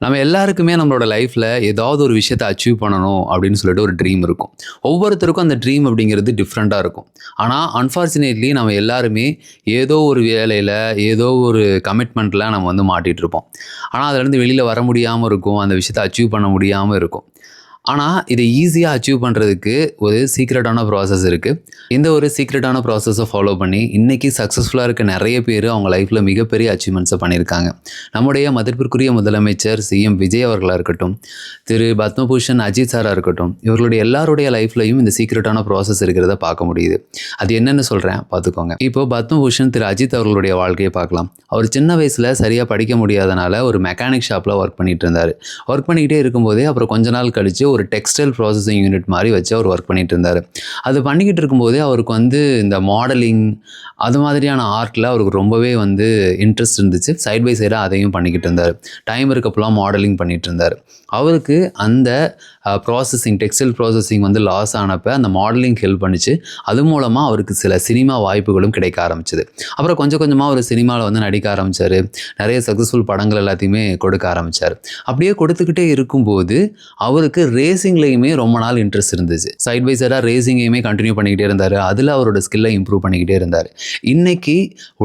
நம்ம எல்லாருக்குமே நம்மளோட லைஃப்பில் ஏதாவது ஒரு விஷயத்தை அச்சீவ் பண்ணணும் அப்படின்னு சொல்லிட்டு ஒரு ட்ரீம் இருக்கும். ஒவ்வொருத்தருக்கும் அந்த ட்ரீம் அப்படிங்கிறது டிஃப்ரெண்ட்டாக இருக்கும். ஆனால் அன்ஃபார்ச்சுனேட்லி நம்ம எல்லாருமே ஏதோ ஒரு வேலையில், ஏதோ ஒரு கமிட்மெண்ட்டில் நம்ம வந்து மாட்டிகிட்டு இருப்போம். ஆனால் அதுலேருந்து வெளியில் வர முடியாமல் இருக்கும். அந்த விஷயத்தை அச்சீவ் பண்ண முடியாமல் இருக்கும். ஆனால் இதை ஈஸியாக அச்சீவ் பண்ணுறதுக்கு ஒரு சீக்ரெட்டான ப்ராசஸ் இருக்குது. இந்த ஒரு சீக்ரெட்டான ப்ராசஸை ஃபாலோ பண்ணி இன்றைக்கி சக்ஸஸ்ஃபுல்லாக இருக்க நிறைய பேர் அவங்க லைஃப்பில் மிகப்பெரிய அச்சீவ்மெண்ட்ஸை பண்ணியிருக்காங்க. நம்முடைய மதிப்பிற்குரிய முதலமைச்சர் சிஎம் விஜய் அவர்களாக இருக்கட்டும், திரு பத்மபூஷன் அஜித் சாராக இருக்கட்டும், இவர்களுடைய எல்லாருடைய லைஃப்லையும் இந்த சீக்ரெட்டான ப்ராசஸ் இருக்கிறத பார்க்க முடியுது. அது என்னென்னு சொல்கிறேன் பார்த்துக்கோங்க. இப்போ பத்மபூஷன் திரு அஜித் அவர்களுடைய வாழ்க்கையை பார்க்கலாம். அவர் சின்ன வயசில் சரியாக படிக்க முடியாதனால ஒரு மெக்கானிக் ஷாப்பில் ஒர்க் பண்ணிகிட்டு இருந்தார். ஒர்க் பண்ணிக்கிட்டே இருக்கும்போதே அப்புறம் கொஞ்ச நாள் கழித்து ஒரு டெக்ஸ்டைல் ப்ராசஸிங் யூனிட் மாதிரி வச்சு அவர் ஒர்க் பண்ணிட்டு இருந்தார். அது பண்ணிக்கிட்டு இருக்கும்போதே அவருக்கு வந்து இந்த மாடலிங் அது மாதிரியான ஆர்ட்டில் அவருக்கு ரொம்பவே வந்து இன்ட்ரெஸ்ட் இருந்துச்சு. சைட் பை சைடாக அதையும் பண்ணிக்கிட்டு இருந்தார். டைம் இருக்கப்பெல்லாம் மாடலிங் பண்ணிகிட்டு இருந்தார். அவருக்கு அந்த டெக்ஸ்டைல் ப்ராசஸிங் வந்து லாஸ் ஆனப்போ அந்த மாடலிங் ஹெல்ப் பண்ணிச்சு. அது மூலமாக அவருக்கு சில சினிமா வாய்ப்புகளும் கிடைக்க ஆரம்பிச்சிது. அப்புறம் கொஞ்சம் கொஞ்சமாக ஒரு சினிமாவில் வந்து நடிக்க ஆரம்பித்தார். நிறைய சக்ஸஸ்ஃபுல் படங்கள் எல்லாத்தையுமே கொடுக்க ஆரம்பித்தார். அப்படியே கொடுத்துக்கிட்டே இருக்கும்போது அவருக்கு ரேசிங்லேயுமே ரொம்ப நாள் இன்ட்ரெஸ்ட் இருந்துச்சு. சைட் பை சைடாக ரேசிங்கையுமே கண்டினியூ பண்ணிக்கிட்டே இருந்தார். அதில் அவரோட ஸ்கில்லை இம்ப்ரூவ் பண்ணிக்கிட்டே இருந்தார். இன்றைக்கி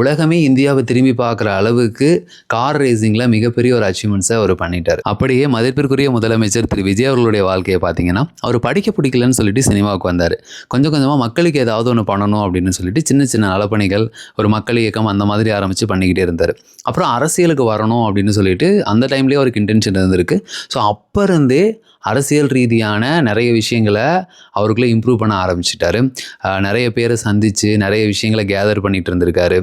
உலகமே இந்தியாவை திரும்பி பார்க்குற அளவுக்கு கார் ரேசிங்கில் மிகப்பெரிய ஒரு அச்சீவ்மெண்ட்ஸை அவர் பண்ணிட்டார். அப்படியே மதிப்பிற்குரிய முதலமைச்சர் திரு விஜய் அவர்களுடைய வாழ்க்கையை பார்த்தீங்கன்னா, அவர் படிக்க பிடிக்கலன்னு சொல்லிட்டு சினிமாவுக்கு வந்தார். கொஞ்சம் கொஞ்சமாக மக்களுக்கு ஏதாவது ஒன்று பண்ணணும் அப்படின்னு சொல்லிட்டு சின்ன சின்ன நலப்பணிகள், ஒரு மக்கள் இயக்கம் அந்த மாதிரி ஆரம்பித்து பண்ணிக்கிட்டே இருந்தார். அப்புறம் அரசியலுக்கு வரணும் அப்படின்னு சொல்லிட்டு அந்த டைம்லேயே அவருக்கு இன்டென்ஷன் இருந்திருக்கு. ஸோ அப்போ இருந்தே அரசியல் ரீதியான நிறைய விஷயங்களை அவருக்குள்ளே இம்ப்ரூவ் பண்ண ஆரம்பிச்சிட்டாரு. நிறைய பேரை சந்தித்து நிறைய விஷயங்களை கேதர் பண்ணிகிட்டு இருந்திருக்காரு.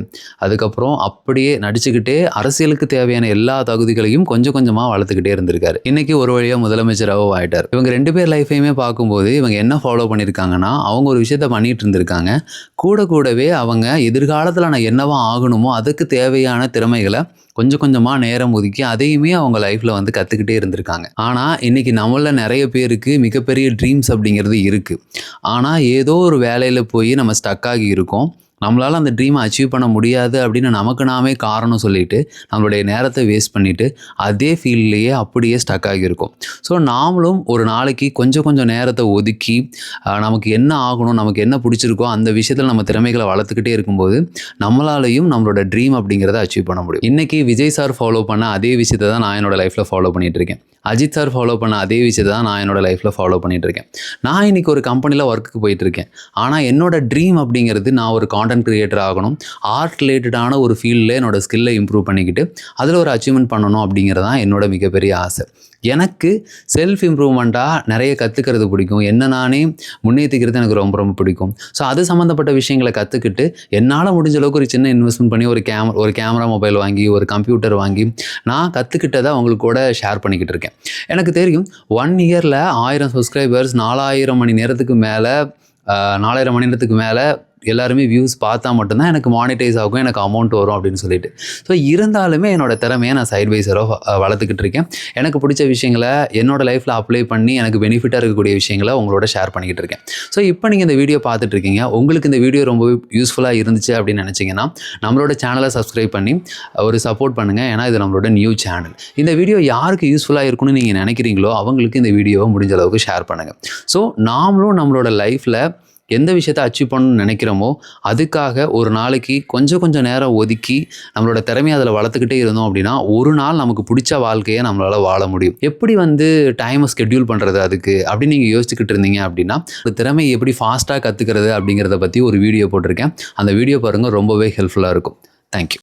அதுக்கப்புறம் அப்படியே நடிச்சுக்கிட்டே அரசியலுக்கு தேவையான எல்லா தகுதிகளையும் கொஞ்சம் கொஞ்சமாக வளர்த்துக்கிட்டே இருந்திருக்காரு. இன்றைக்கி ஒரு வழியாக முதலமைச்சராகவும் ஆகிட்டார். இவங்க 2 பேர் லைஃபையுமே பார்க்கும்போது இவங்க என்ன ஃபாலோ பண்ணியிருக்காங்கன்னா, அவங்க ஒரு விஷயத்த பண்ணிகிட்டு இருந்திருக்காங்க. கூடவே அவங்க எதிர்காலத்தில் நான் என்னவா ஆகணுமோ அதுக்கு தேவையான திறமைகளை கொஞ்சம் கொஞ்சமாக நேரம் ஒதுக்கி அதையுமே அவங்க லைஃப்பில் வந்து கற்றுக்கிட்டே இருந்திருக்காங்க. ஆனால் இன்றைக்கி நம்மள நிறைய பேருக்கு மிகப்பெரிய ட்ரீம்ஸ் அப்படிங்கிறது இருக்குது. ஆனால் ஏதோ ஒரு வேலையில் போய் நம்ம ஸ்டக் ஆகி இருக்கோம். நம்மளால் அந்த ட்ரீமை அச்சீவ் பண்ண முடியாது அப்படின்னு நமக்கு நாமே காரணம் சொல்லிவிட்டு நம்மளுடைய நேரத்தை வேஸ்ட் பண்ணிவிட்டு அதே ஃபீல்ட்லேயே அப்படியே ஸ்டக் ஆகியிருக்கோம். ஸோ நாமளும் ஒரு நாளைக்கு கொஞ்சம் நேரத்தை ஒதுக்கி நமக்கு என்ன ஆகணும், நமக்கு என்ன பிடிச்சிருக்கோ அந்த விஷயத்தில் நம்ம திறமைகளை வளர்த்துக்கிட்டே இருக்கும்போது நம்மளாலையும் நம்மளோட ட்ரீம் அப்படிங்கிறத அச்சீவ் பண்ண முடியும். இன்றைக்கி விஜய் சார் ஃபாலோ பண்ண அதே விஷயத்தை தான் நான் என்னோடய லைஃப்பில் ஃபாலோ பண்ணிகிட்ருக்கேன். அஜித் சார் ஃபாலோ பண்ண அதே விஷயத்தை தான் நான் என்னோடய லைஃப்பில் ஃபாலோ பண்ணிகிட்ருக்கேன். நான் இன்றைக்கி ஒரு கம்பெனியில் ஒர்க்குக்கு போயிட்டுருக்கேன். ஆனால் என்னோடய ட்ரீம் அப்படிங்கிறது நான் ஒரு கான்டென்ட் கிரியேட்டர் ஆகணும், ஆர்ட் ரிலேட்டடான ஒரு ஃபீல்டில் என்னோடய ஸ்கில்லை இம்ப்ரூவ் பண்ணிக்கிட்டு அதில் ஒரு அச்சீவ்மெண்ட் பண்ணணும் அப்படிங்கிறது தான் என்னோட மிகப்பெரிய ஆசை. எனக்கு செல்ஃப் இம்ப்ரூவ்மெண்ட்டாக நிறைய கற்றுக்கிறது பிடிக்கும். என்ன நானே முன்னேற்றிக்கிறது எனக்கு ரொம்ப ரொம்ப பிடிக்கும். ஸோ அது சம்மந்தப்பட்ட விஷயங்களை கற்றுக்கிட்டு என்னால் முடிஞ்ச அளவுக்கு ஒரு சின்ன இன்வெஸ்ட்மெண்ட் பண்ணி ஒரு கேமரா மொபைல் வாங்கி, ஒரு கம்ப்யூட்டர் வாங்கி நான் கற்றுக்கிட்டதை அவங்களுக்கு கூட ஷேர் பண்ணிக்கிட்டு இருக்கேன். எனக்கு தெரியும் 1 இயரில் 1000 சப்ஸ்கிரைபர்ஸ் 4000 மணி நேரத்துக்கு மேலே எல்லாருமே வியூஸ் பார்த்தா மட்டும்தான் எனக்கு மானிட்டைஸ் ஆகும், எனக்கு அமௌண்ட் வரும் அப்படின்னு சொல்லிட்டு. ஸோ இருந்தாலுமே என்னோடய திறமையை நான் சைட் பை சைடாக வளர்த்துக்கிட்டு இருக்கேன். எனக்கு பிடிச்ச விஷயங்களை என்னோடய லைஃப்பில் அப்ளை பண்ணி எனக்கு பெனிஃபிட்டாக இருக்கக்கூடிய விஷயங்களை உங்களோட ஷேர் பண்ணிக்கிட்டு இருக்கேன். ஸோ இப்போ நீங்கள் இந்த வீடியோ பார்த்துட்ருக்கீங்க. உங்களுக்கு இந்த வீடியோ ரொம்ப யூஸ்ஃபுல்லாக இருந்துச்சு அப்படின்னு நினச்சிங்கன்னா நம்மளோட சேனலை சப்ஸ்கிரைப் பண்ணி ஒரு சப்போர்ட் பண்ணுங்கள். ஏன்னா இது நம்மளோட நியூ சேனல். இந்த வீடியோ யாருக்கு யூஸ்ஃபுல்லாக இருக்குன்னு நீங்கள் நினைக்கிறீங்களோ அவங்களுக்கு இந்த வீடியோவை முடிஞ்ச அளவுக்கு ஷேர் பண்ணுங்கள். ஸோ நாமளும் நம்மளோட லைஃப்பில் எந்த விஷயத்தை அச்சீவ் பண்ணணும்னு நினைக்கிறோமோ அதுக்காக ஒரு நாளைக்கு கொஞ்சம் நேரம் ஒதுக்கி நம்மளோட திறமையை அதில் வளர்த்துக்கிட்டே இருந்தோம் அப்படின்னா ஒரு நாள் நமக்கு பிடிச்ச வாழ்க்கையை நம்மளால் வாழ முடியும். எப்படி வந்து டைமை ஸ்கெட்யூல் பண்ணுறது அதுக்கு அப்படின்னு நீங்கள் யோசிச்சுக்கிட்டு இருந்தீங்க அப்படின்னா ஒரு திறமையை எப்படி ஃபாஸ்ட்டாக கற்றுக்கிறது அப்படிங்கிறத பற்றி ஒரு வீடியோ போட்டிருக்கேன். அந்த வீடியோ பாருங்கள், ரொம்பவே ஹெல்ப்ஃபுல்லாக இருக்கும். தேங்க்யூ.